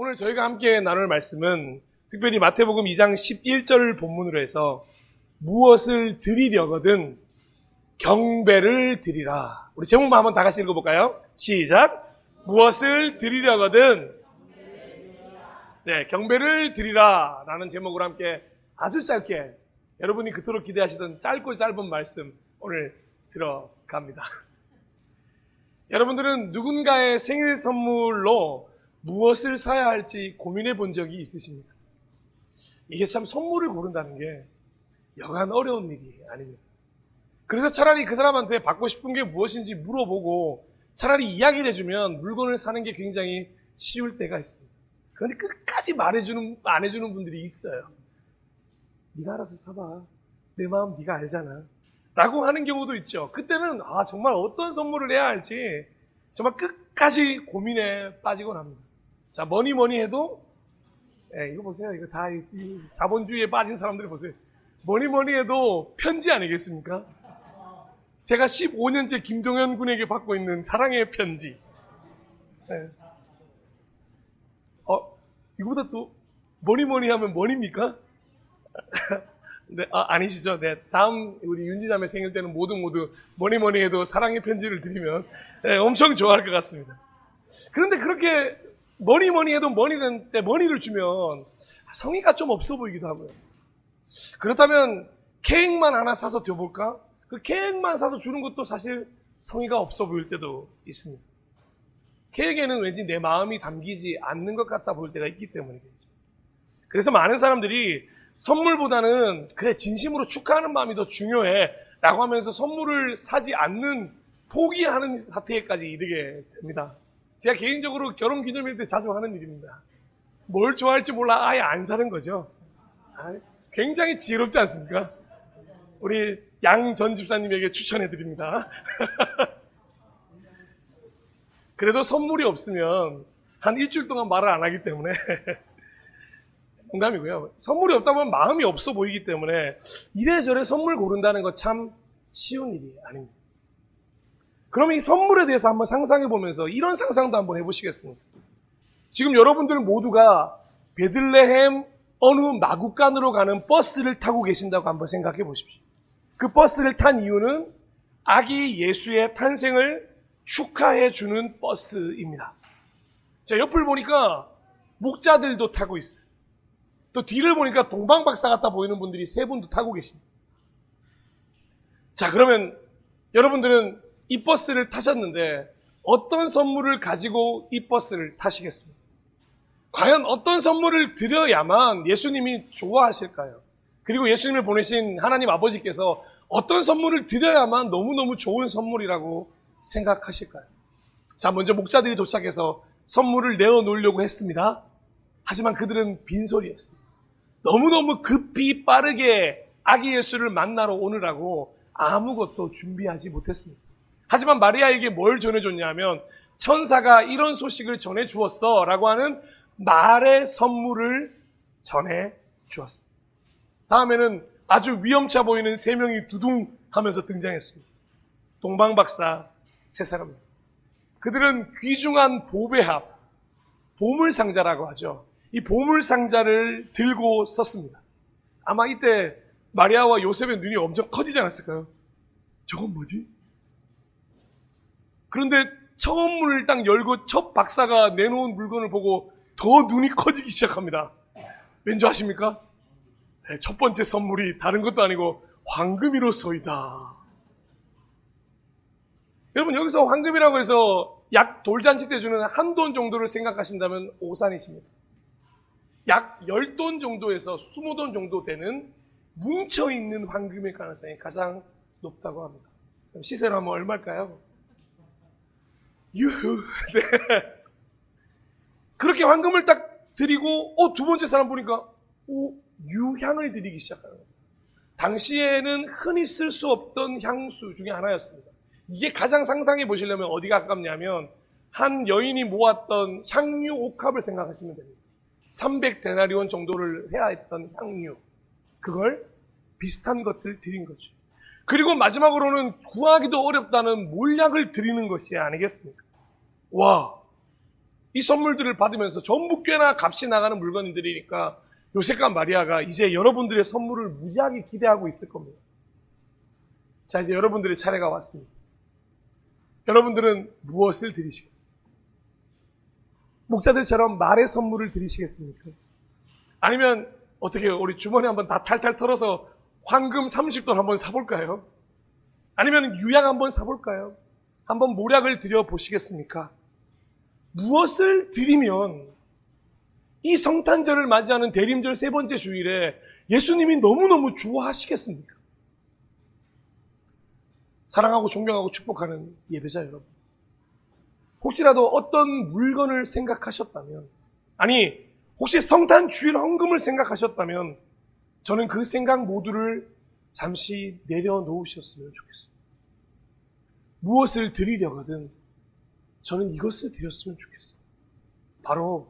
오늘 저희가 함께 나눌 말씀은 특별히 마태복음 2장 11절 본문으로 해서 무엇을 드리려거든 경배를 드리라. 우리 제목만 한번 다 같이 읽어볼까요? 시작. 무엇을 드리려거든 경배를 드리라 라는 제목으로 함께 아주 짧게 여러분이 그토록 기대하시던 짧고 짧은 말씀 오늘 들어갑니다. 여러분들은 누군가의 생일 선물로 무엇을 사야 할지 고민해 본 적이 있으십니까? 이게 참 선물을 고른다는 게 여간 어려운 일이 아닙니다. 그래서 차라리 그 사람한테 받고 싶은 게 무엇인지 물어보고 차라리 이야기를 해주면 물건을 사는 게 굉장히 쉬울 때가 있습니다. 그런데 끝까지 안 해주는 분들이 있어요. 네가 알아서 사봐. 내 마음 네가 알잖아. 라고 하는 경우도 있죠. 그때는 정말 어떤 선물을 해야 할지 정말 끝까지 고민에 빠지곤 합니다. 자, 뭐니 해도 이거 보세요. 이거 다 자본주의에 빠진 사람들이 보세요. 뭐니 해도 편지 아니겠습니까? 제가 15년째 김종현 군에게 받고 있는 사랑의 편지. 이거보다 또 뭐니 하면 뭐니입니까? 네, 아니시죠? 네, 다음 우리 윤지자매 생일 때는 모두 뭐니 해도 사랑의 편지를 드리면 엄청 좋아할 것 같습니다. 그런데 그렇게 뭐니 해도 머니를 주면 성의가 좀 없어 보이기도 하고요. 그렇다면 케이크만 하나 사서 줘볼까? 그 케이크만 사서 주는 것도 사실 성의가 없어 보일 때도 있습니다. 케이크에는 왠지 내 마음이 담기지 않는 것 같아 보일 때가 있기 때문이겠죠. 그래서 많은 사람들이 선물보다는 그래 진심으로 축하하는 마음이 더 중요해 라고 하면서 선물을 사지 않는 포기하는 사태에까지 이르게 됩니다. 제가 개인적으로 결혼기념일 때 자주 하는 일입니다. 뭘 좋아할지 몰라 아예 안 사는 거죠. 굉장히 지혜롭지 않습니까? 우리 양 전 집사님에게 추천해 드립니다. 그래도 선물이 없으면 한 일주일 동안 말을 안 하기 때문에 농담이고요. 선물이 없다 보면 마음이 없어 보이기 때문에 이래저래 선물 고른다는 거 참 쉬운 일이 아닙니다. 그럼 이 선물에 대해서 한번 상상해 보면서 이런 상상도 한번 해보시겠습니다. 지금 여러분들 모두가 베들레헴 어느 마구간으로 가는 버스를 타고 계신다고 한번 생각해 보십시오. 그 버스를 탄 이유는 아기 예수의 탄생을 축하해 주는 버스입니다. 자, 옆을 보니까 목자들도 타고 있어요. 또 뒤를 보니까 동방박사 같아 보이는 분들이 세 분도 타고 계십니다. 자, 그러면 여러분들은 이 버스를 타셨는데 어떤 선물을 가지고 이 버스를 타시겠습니까? 과연 어떤 선물을 드려야만 예수님이 좋아하실까요? 그리고 예수님을 보내신 하나님 아버지께서 어떤 선물을 드려야만 너무너무 좋은 선물이라고 생각하실까요? 자, 먼저 목자들이 도착해서 선물을 내어놓으려고 했습니다. 하지만 그들은 빈소리였습니다. 너무너무 급히 빠르게 아기 예수를 만나러 오느라고 아무것도 준비하지 못했습니다. 하지만 마리아에게 뭘 전해줬냐면 천사가 이런 소식을 전해주었어 라고 하는 말의 선물을 전해주었습니다. 다음에는 아주 위험차 보이는 세 명이 두둥 하면서 등장했습니다. 동방박사 세 사람입니다. 그들은 귀중한 보배합, 보물상자라고 하죠. 이 보물상자를 들고 섰습니다. 아마 이때 마리아와 요셉의 눈이 엄청 커지지 않았을까요? 저건 뭐지? 그런데 처음 문을 딱 열고 첫 박사가 내놓은 물건을 보고 더 눈이 커지기 시작합니다. 왠지 아십니까? 네, 첫 번째 선물이 다른 것도 아니고 황금이로소이다. 여러분, 여기서 황금이라고 해서 약 돌잔치 때 주는 한 돈 정도를 생각하신다면 오산이십니다. 약 10돈 정도에서 20돈 정도 되는 뭉쳐있는 황금일 가능성이 가장 높다고 합니다. 그럼 시세로 하면 얼마일까요? 유후. 네. 그렇게 황금을 딱 드리고, 두 번째 사람 보니까, 유향을 드리기 시작하는 거예요. 당시에는 흔히 쓸 수 없던 향수 중에 하나였습니다. 이게 가장 상상해 보시려면 어디가 가깝냐면, 한 여인이 모았던 향유 옥합을 생각하시면 됩니다. 300데나리온 정도를 해야 했던 향유. 그걸 비슷한 것들을 드린 거죠. 그리고 마지막으로는 구하기도 어렵다는 몰약을 드리는 것이 아니겠습니까? 와, 이 선물들을 받으면서 전부 꽤나 값이 나가는 물건들이니까 요셉과 마리아가 이제 여러분들의 선물을 무지하게 기대하고 있을 겁니다. 자, 이제 여러분들의 차례가 왔습니다. 여러분들은 무엇을 드리시겠습니까? 목자들처럼 말의 선물을 드리시겠습니까? 아니면 어떻게 우리 주머니 한번 다 탈탈 털어서 황금 30돈 한번 사볼까요? 아니면 유약 한번 사볼까요? 한번 모략을 드려보시겠습니까? 무엇을 드리면 이 성탄절을 맞이하는 대림절 세 번째 주일에 예수님이 너무너무 좋아하시겠습니까? 사랑하고 존경하고 축복하는 예배자 여러분, 혹시라도 어떤 물건을 생각하셨다면, 아니 혹시 성탄 주일 헌금을 생각하셨다면 저는 그 생각 모두를 잠시 내려놓으셨으면 좋겠습니다. 무엇을 드리려거든 저는 이것을 드렸으면 좋겠어요. 바로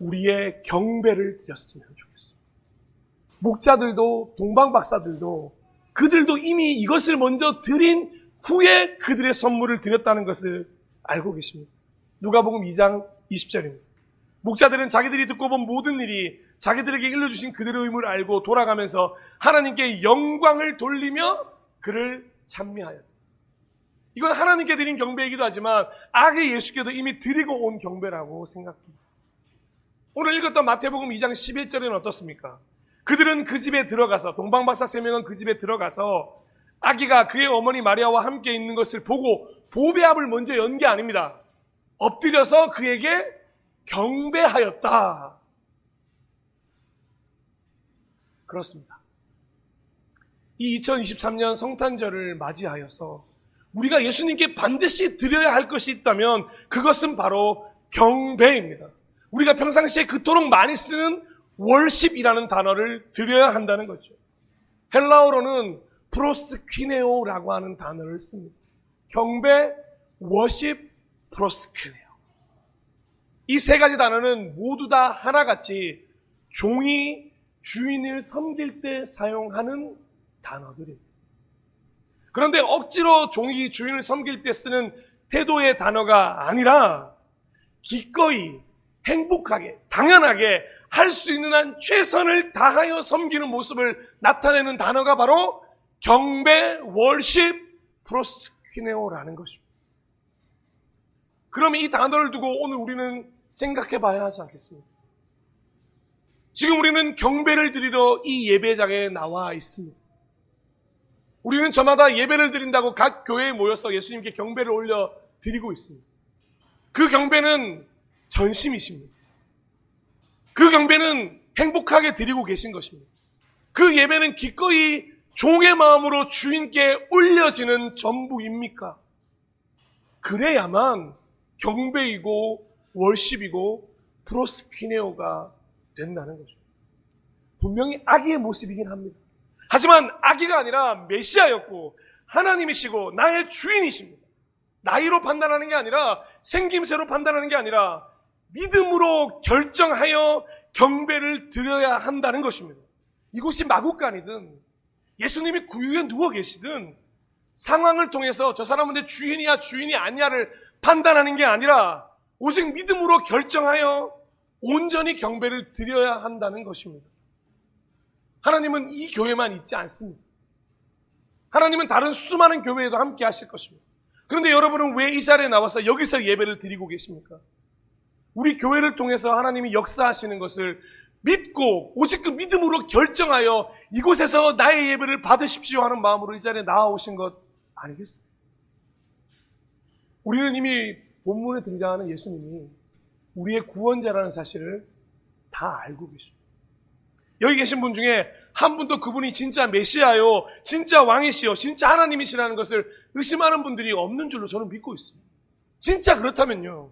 우리의 경배를 드렸으면 좋겠어요. 목자들도 동방박사들도 그들도 이미 이것을 먼저 드린 후에 그들의 선물을 드렸다는 것을 알고 계십니다. 누가복음 2장 20절입니다. 목자들은 자기들이 듣고 본 모든 일이 자기들에게 일러주신 그들의 의무를 알고 돌아가면서 하나님께 영광을 돌리며 그를 찬미하였다. 이건 하나님께 드린 경배이기도 하지만 아기 예수께도 이미 드리고 온 경배라고 생각합니다. 오늘 읽었던 마태복음 2장 11절에는 어떻습니까? 그들은 그 집에 들어가서, 동방박사 3명은 그 집에 들어가서 아기가 그의 어머니 마리아와 함께 있는 것을 보고 보배압을 먼저 연 게 아닙니다. 엎드려서 그에게 경배하였다. 그렇습니다. 이 2023년 성탄절을 맞이하여서 우리가 예수님께 반드시 드려야 할 것이 있다면 그것은 바로 경배입니다. 우리가 평상시에 그토록 많이 쓰는 월십이라는 단어를 드려야 한다는 거죠. 헬라어로는 프로스퀴네오라고 하는 단어를 씁니다. 경배, 워십, 프로스퀴네오. 이 세 가지 단어는 모두 다 하나같이 종이 주인을 섬길 때 사용하는 단어들입니다. 그런데 억지로 종이 주인을 섬길 때 쓰는 태도의 단어가 아니라 기꺼이, 행복하게, 당연하게 할 수 있는 한 최선을 다하여 섬기는 모습을 나타내는 단어가 바로 경배, 월십, 프로스퀴네오라는 것입니다. 그러면 이 단어를 두고 오늘 우리는 생각해 봐야 하지 않겠습니까? 지금 우리는 경배를 드리러 이 예배장에 나와 있습니다. 우리는 저마다 예배를 드린다고 각 교회에 모여서 예수님께 경배를 올려 드리고 있습니다. 그 경배는 전심이십니다. 그 경배는 행복하게 드리고 계신 것입니다. 그 예배는 기꺼이 종의 마음으로 주인께 올려지는 전부입니까? 그래야만 경배이고 월십이고 프로스퀴네오가 된다는 거죠. 분명히 아기의 모습이긴 합니다. 하지만 아기가 아니라 메시아였고 하나님이시고 나의 주인이십니다. 나이로 판단하는 게 아니라 생김새로 판단하는 게 아니라 믿음으로 결정하여 경배를 드려야 한다는 것입니다. 이곳이 마국간이든 예수님이 구유에 누워 계시든 상황을 통해서 저 사람은 내 주인이야 주인이 아니야를 판단하는 게 아니라 오직 믿음으로 결정하여 온전히 경배를 드려야 한다는 것입니다. 하나님은 이 교회만 있지 않습니다. 하나님은 다른 수많은 교회에도 함께 하실 것입니다. 그런데 여러분은 왜 이 자리에 나와서 여기서 예배를 드리고 계십니까? 우리 교회를 통해서 하나님이 역사하시는 것을 믿고 오직 그 믿음으로 결정하여 이곳에서 나의 예배를 받으십시오 하는 마음으로 이 자리에 나와오신 것 아니겠습니까? 우리는 이미 본문에 등장하는 예수님이 우리의 구원자라는 사실을 다 알고 계십니다. 여기 계신 분 중에 한 분도 그분이 진짜 메시아요, 진짜 왕이시요, 진짜 하나님이시라는 것을 의심하는 분들이 없는 줄로 저는 믿고 있습니다. 진짜 그렇다면요.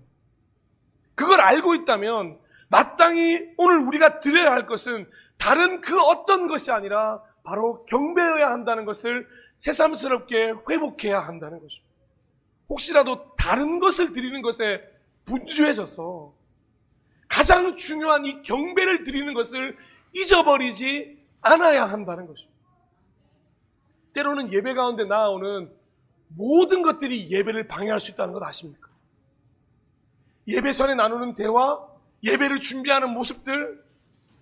그걸 알고 있다면 마땅히 오늘 우리가 드려야 할 것은 다른 그 어떤 것이 아니라 바로 경배여야 한다는 것을 새삼스럽게 회복해야 한다는 것입니다. 혹시라도 다른 것을 드리는 것에 분주해져서 가장 중요한 이 경배를 드리는 것을 잊어버리지 않아야 한다는 것입니다. 때로는 예배 가운데 나아오는 모든 것들이 예배를 방해할 수 있다는 것 아십니까? 예배 전에 나누는 대화, 예배를 준비하는 모습들,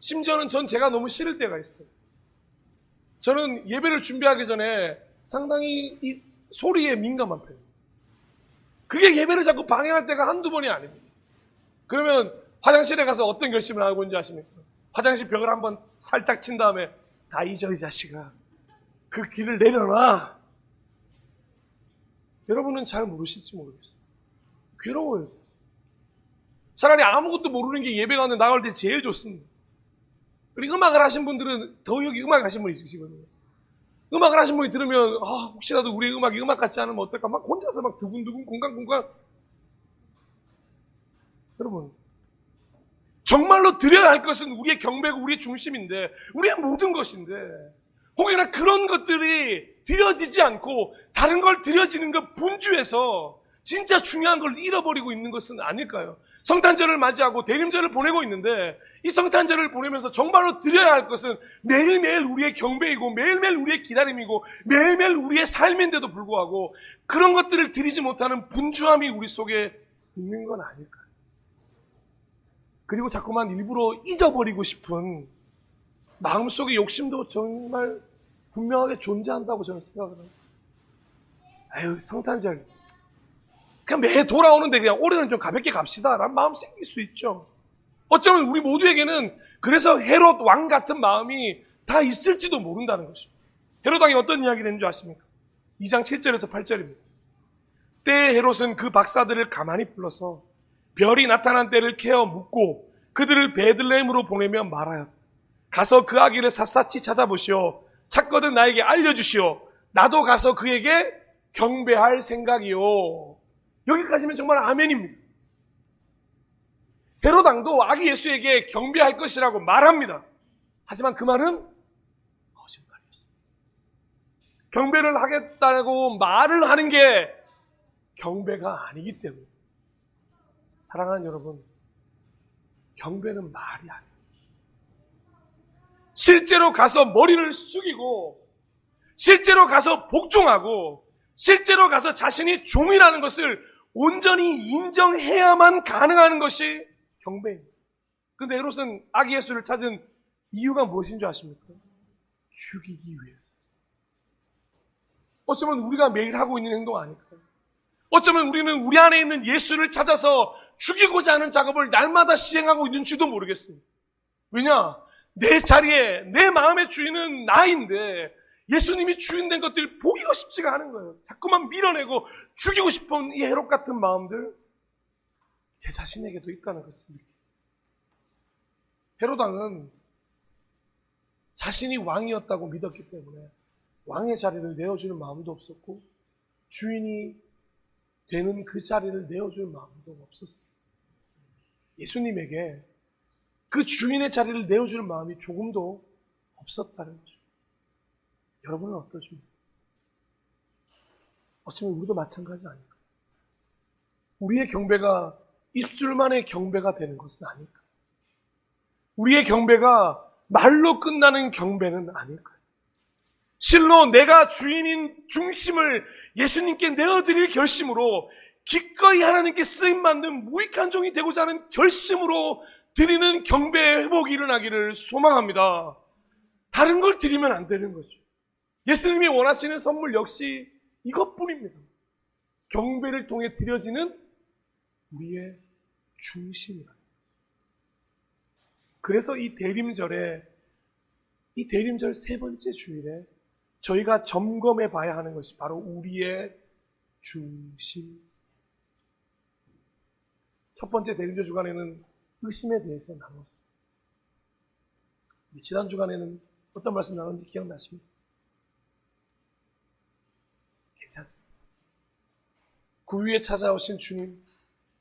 심지어는 제가 너무 싫을 때가 있어요. 저는 예배를 준비하기 전에 상당히 이 소리에 민감한 편이에요. 그게 예배를 자꾸 방해할 때가 한두 번이 아닙니다. 그러면 화장실에 가서 어떤 결심을 하고 있는지 아십니까? 화장실 벽을 한번 살짝 친 다음에 다 잊어 이 자식아. 그 길을 내려놔. 여러분은 잘 모르실지 모르겠어요. 괴로워요. 차라리 아무것도 모르는 게 예배 가는데 나갈 때 제일 좋습니다. 그리고 음악을 하신 분들은 더 여기 음악 하신 분이 있으시거든요. 음악을 하신 분이 들으면 혹시라도 우리의 음악이 음악 같지 않으면 어떨까 막 혼자서 막 두근두근 공간공간. 여러분 정말로 드려야 할 것은 우리의 경배고 우리의 중심인데 우리의 모든 것인데 혹여나 그런 것들이 드려지지 않고 다른 걸 드려지는 것 분주해서 진짜 중요한 걸 잃어버리고 있는 것은 아닐까요? 성탄절을 맞이하고 대림절을 보내고 있는데 이 성탄절을 보내면서 정말로 드려야 할 것은 매일매일 우리의 경배이고 매일매일 우리의 기다림이고 매일매일 우리의 삶인데도 불구하고 그런 것들을 드리지 못하는 분주함이 우리 속에 있는 건 아닐까요? 그리고 자꾸만 일부러 잊어버리고 싶은 마음속의 욕심도 정말 분명하게 존재한다고 저는 생각을 합니다. 아유, 성탄절. 그냥 매 돌아오는데 그냥 올해는 좀 가볍게 갑시다. 라는 마음 생길 수 있죠. 어쩌면 우리 모두에게는 그래서 헤롯 왕 같은 마음이 다 있을지도 모른다는 것입니다. 헤롯 왕이 어떤 이야기를 했는지 아십니까? 2장 7절에서 8절입니다. 때에 헤롯은 그 박사들을 가만히 불러서 별이 나타난 때를 캐어 묻고 그들을 베들레헴으로 보내며 말하였다. 가서 그 아기를 샅샅이 찾아보시오. 찾거든 나에게 알려주시오. 나도 가서 그에게 경배할 생각이요. 여기까지면 정말 아멘입니다. 헤롯 왕도 아기 예수에게 경배할 것이라고 말합니다. 하지만 그 말은 거짓말이었어요. 경배를 하겠다고 말을 하는 게 경배가 아니기 때문에 사랑하는 여러분, 경배는 말이 아니에요. 실제로 가서 머리를 숙이고 실제로 가서 복종하고 실제로 가서 자신이 종이라는 것을 온전히 인정해야만 가능한 것이 경배입니다. 그런데 헤롯은 아기 예수를 찾은 이유가 무엇인 줄 아십니까? 죽이기 위해서. 어쩌면 우리가 매일 하고 있는 행동 아닐까요? 어쩌면 우리는 우리 안에 있는 예수를 찾아서 죽이고자 하는 작업을 날마다 시행하고 있는지도 모르겠습니다. 왜냐? 내 자리에 내 마음의 주인은 나인데 예수님이 주인된 것들이 보기가 쉽지가 않은 거예요. 자꾸만 밀어내고 죽이고 싶은 이 헤롯 같은 마음들 제 자신에게도 있다는 것입니다. 헤롯 왕은 자신이 왕이었다고 믿었기 때문에 왕의 자리를 내어주는 마음도 없었고 주인이 되는 그 자리를 내어줄 마음도 없었어요. 예수님에게 그 주인의 자리를 내어주는 마음이 조금도 없었다는 거죠. 여러분은 어떠십니까? 어쩌면 우리도 마찬가지 아닐까? 우리의 경배가 입술만의 경배가 되는 것은 아닐까? 우리의 경배가 말로 끝나는 경배는 아닐까요? 실로 내가 주인인 중심을 예수님께 내어드릴 결심으로 기꺼이 하나님께 쓰임받는 무익한 종이 되고자 하는 결심으로 드리는 경배의 회복이 일어나기를 소망합니다. 다른 걸 드리면 안 되는 거죠. 예수님이 원하시는 선물 역시 이것뿐입니다. 경배를 통해 드려지는 우리의 중심이다. 그래서 이 대림절 세 번째 주일에 저희가 점검해 봐야 하는 것이 바로 우리의 중심. 첫 번째 대림절 주간에는 의심에 대해서 나눴습니다. 지난 주간에는 어떤 말씀 나눴는지 기억나십니까? 괜찮습니다. 그 위에 찾아오신 주님,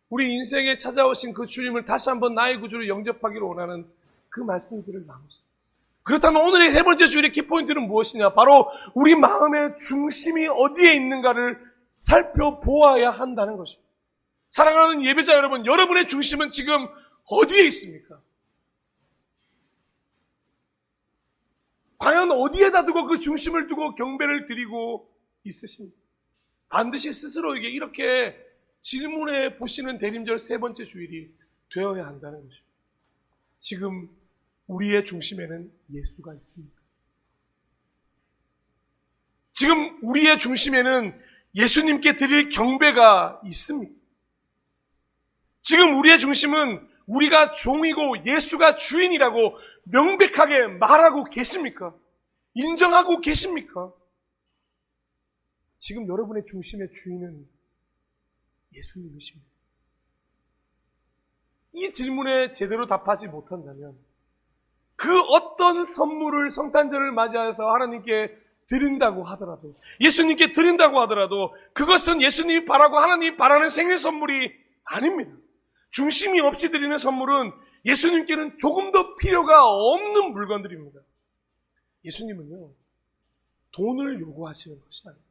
우리 인생에 찾아오신 그 주님을 다시 한번 나의 구주로 영접하기를 원하는 그 말씀들을 나눴습니다. 그렇다면 오늘의 세 번째 주일의 키포인트는 무엇이냐? 바로 우리 마음의 중심이 어디에 있는가를 살펴보아야 한다는 것입니다. 사랑하는 예배자 여러분, 여러분의 중심은 지금 어디에 있습니까? 과연 어디에다 두고 그 중심을 두고 경배를 드리고 있으십니까? 반드시 스스로에게 이렇게 질문해 보시는 대림절 세 번째 주일이 되어야 한다는 것입니다. 지금 우리의 중심에는 예수가 있습니다. 지금 우리의 중심에는 예수님께 드릴 경배가 있습니다. 지금 우리의 중심은 우리가 종이고 예수가 주인이라고 명백하게 말하고 계십니까? 인정하고 계십니까? 지금 여러분의 중심의 주인은 예수님이십니다. 이 질문에 제대로 답하지 못한다면 그 어떤 선물을 성탄절을 맞이해서 하나님께 드린다고 하더라도, 예수님께 드린다고 하더라도 그것은 예수님이 바라고 하나님이 바라는 생일 선물이 아닙니다. 중심이 없이 드리는 선물은 예수님께는 조금 더 필요가 없는 물건들입니다. 예수님은요, 돈을 요구하시는 것이 아닙니다.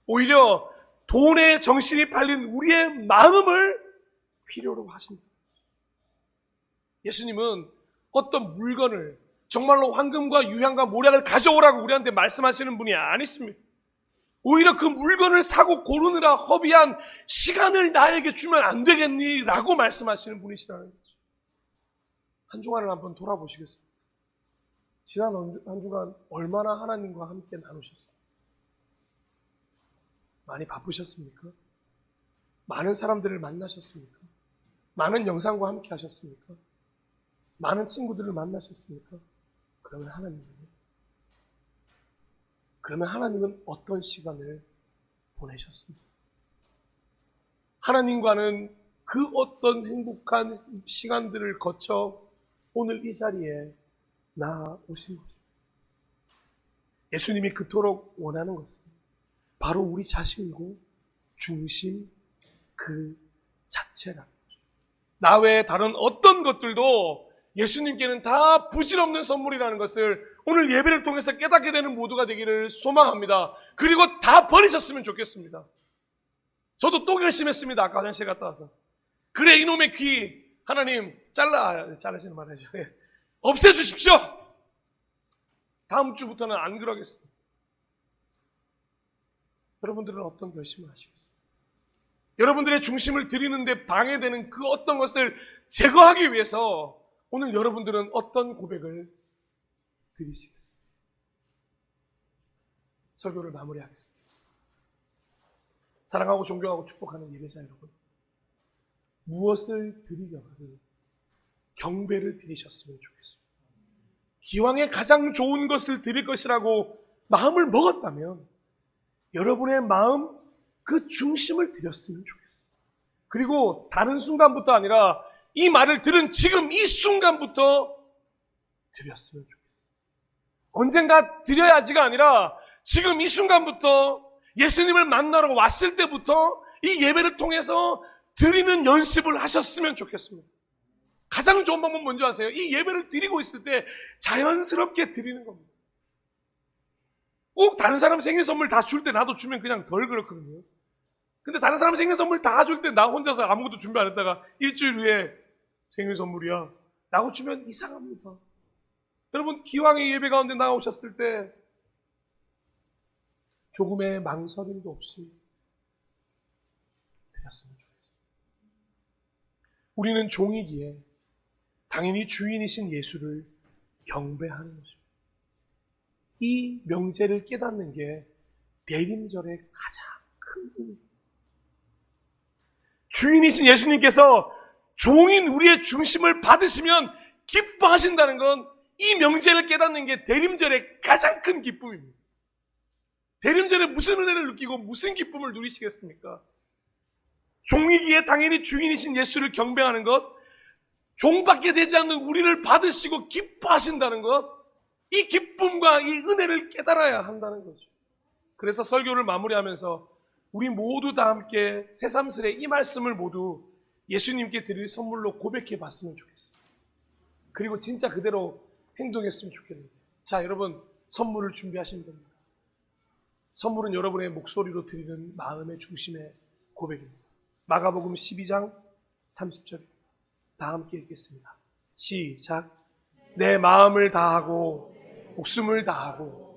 오히려 돈에 정신이 팔린 우리의 마음을 필요로 하십니다. 예수님은 어떤 물건을, 정말로 황금과 유향과 모략을 가져오라고 우리한테 말씀하시는 분이 아니십니다. 오히려 그 물건을 사고 고르느라 허비한 시간을 나에게 주면 안 되겠니? 라고 말씀하시는 분이시라는 거죠. 한 주간을 한번 돌아보시겠습니다. 지난 한 주간 얼마나 하나님과 함께 나누셨습니까? 많이 바쁘셨습니까? 많은 사람들을 만나셨습니까? 많은 영상과 함께 하셨습니까? 많은 친구들을 만나셨습니까? 그러면 하나님은 어떤 시간을 보내셨습니까? 하나님과는 그 어떤 행복한 시간들을 거쳐 오늘 이 자리에 나오신 것입니다. 예수님이 그토록 원하는 것은 바로 우리 자신이고 중심 그 자체라는 거죠. 나 외에 다른 어떤 것들도 예수님께는 다 부질없는 선물이라는 것을 오늘 예배를 통해서 깨닫게 되는 모두가 되기를 소망합니다. 그리고 다 버리셨으면 좋겠습니다. 저도 또 결심했습니다. 아까 화장실 갔다 와서. 그래, 이놈의 귀 하나님 자르시는 말이죠. 없애주십시오. 다음 주부터는 안 그러겠습니다. 여러분들은 어떤 결심을 하시겠습니까? 여러분들의 중심을 드리는데 방해되는 그 어떤 것을 제거하기 위해서 오늘 여러분들은 어떤 고백을 드리시겠습니까? 설교를 마무리하겠습니다. 사랑하고 존경하고 축복하는 예배자 여러분, 무엇을 드리려거든 경배를 드리셨으면 좋겠습니다. 기왕에 가장 좋은 것을 드릴 것이라고 마음을 먹었다면 여러분의 마음 그 중심을 드렸으면 좋겠습니다. 그리고 다른 순간부터 아니라 이 말을 들은 지금 이 순간부터 드렸으면 좋겠습니다. 언젠가 드려야지가 아니라 지금 이 순간부터 예수님을 만나러 왔을 때부터 이 예배를 통해서 드리는 연습을 하셨으면 좋겠습니다. 가장 좋은 방법은 뭔지 아세요? 이 예배를 드리고 있을 때 자연스럽게 드리는 겁니다. 꼭 다른 사람 생일 선물 다 줄 때 나도 주면 그냥 덜 그렇거든요. 근데 다른 사람 생일 선물 다 줄 때 나 혼자서 아무것도 준비 안 했다가 일주일 후에 생일 선물이야 라고 주면 이상합니다. 여러분, 기왕의 예배 가운데 나오셨을 때 조금의 망설임도 없이 드렸으면 좋겠습니다. 우리는 종이기에 당연히 주인이신 예수를 경배하는 것입니다. 이 명제를 깨닫는 게 대림절의 가장 큰 의미입니다. 주인이신 예수님께서 종인 우리의 중심을 받으시면 기뻐하신다는 건 이 명제를 깨닫는 게 대림절의 가장 큰 기쁨입니다. 대림절에 무슨 은혜를 느끼고 무슨 기쁨을 누리시겠습니까? 종이기에 당연히 주인이신 예수를 경배하는 것, 종밖에 되지 않는 우리를 받으시고 기뻐하신다는 것, 이 기쁨과 이 은혜를 깨달아야 한다는 거죠. 그래서 설교를 마무리하면서 우리 모두 다 함께 새삼스레 이 말씀을 모두 예수님께 드릴 선물로 고백해 봤으면 좋겠습니다. 그리고 진짜 그대로 행동했으면 좋겠습니다. 자, 여러분, 선물을 준비하시면 됩니다. 선물은 여러분의 목소리로 드리는 마음의 중심의 고백입니다. 마가복음 12장 30절 다 함께 읽겠습니다. 시작. 내 마음을 다하고 목숨을 다하고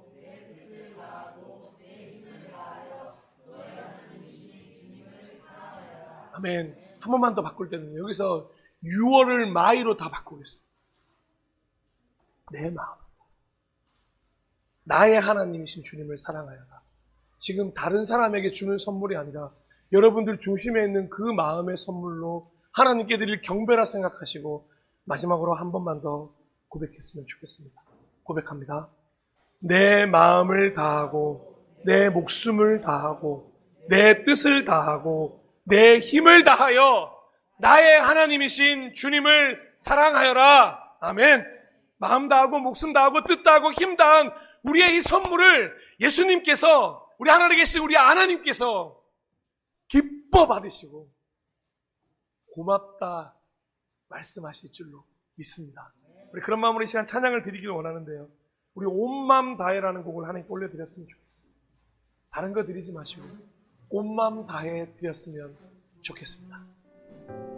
아멘. 한 번만 더 바꿀 때는 여기서 6월을 마이로 다 바꾸겠습니다. 내 마음. 나의 하나님이신 주님을 사랑하여라. 지금 다른 사람에게 주는 선물이 아니라 여러분들 중심에 있는 그 마음의 선물로 하나님께 드릴 경배라 생각하시고 마지막으로 한 번만 더 고백했으면 좋겠습니다. 고백합니다. 내 마음을 다하고 내 목숨을 다하고 내 뜻을 다하고 내 힘을 다하여 나의 하나님이신 주님을 사랑하여라. 아멘. 마음 다하고 목숨 다하고 뜻 다하고 힘 다한 우리의 이 선물을 예수님께서 우리 하늘에 계신 우리 하나님께서 기뻐 받으시고 고맙다 말씀하실 줄로 믿습니다. 우리 그런 마음으로 이 시간 찬양을 드리기를 원하는데요. 우리 온 마음 다해라는 곡을 하나님께 올려드렸으면 좋겠습니다. 다른 거 드리지 마시고 온 마음 다해 드렸으면 좋겠습니다.